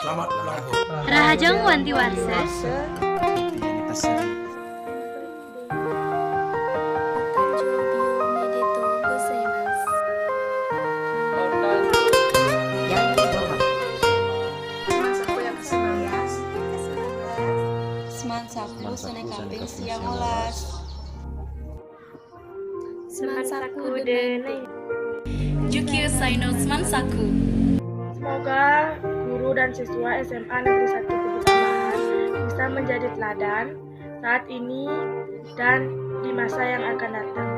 Selamat ulang tahun. Rahajang wanti warsa. Semansaku sene kaping siang olas. Semansaku denai. Jukio Saino semansaku. Semoga guru dan siswa SMA Negeri 1 Bukit Tambahan bisa menjadi teladan saat ini dan di masa yang akan datang.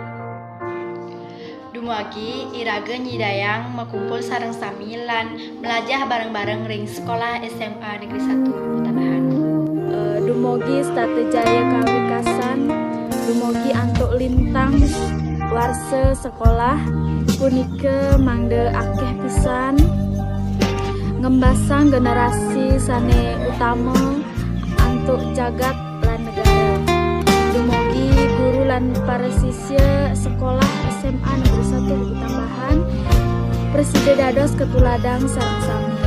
Dumuagi iraga nyidayang makumpul sareng samilan melajah bareng-bareng ring sekolah SMA Negeri 1 Bukit Tambahan. Dumugi Statejaya Kawikasan, dumugi antuk lintang warse sekolah punike mangde akeh pisan ngembasang generasi sane utama antuk jagat lan negara. Dumugi guru lan para siswa sekolah SMA Negeri 1 Bukit Tambahan Presiden dados ketuladang sareng sami.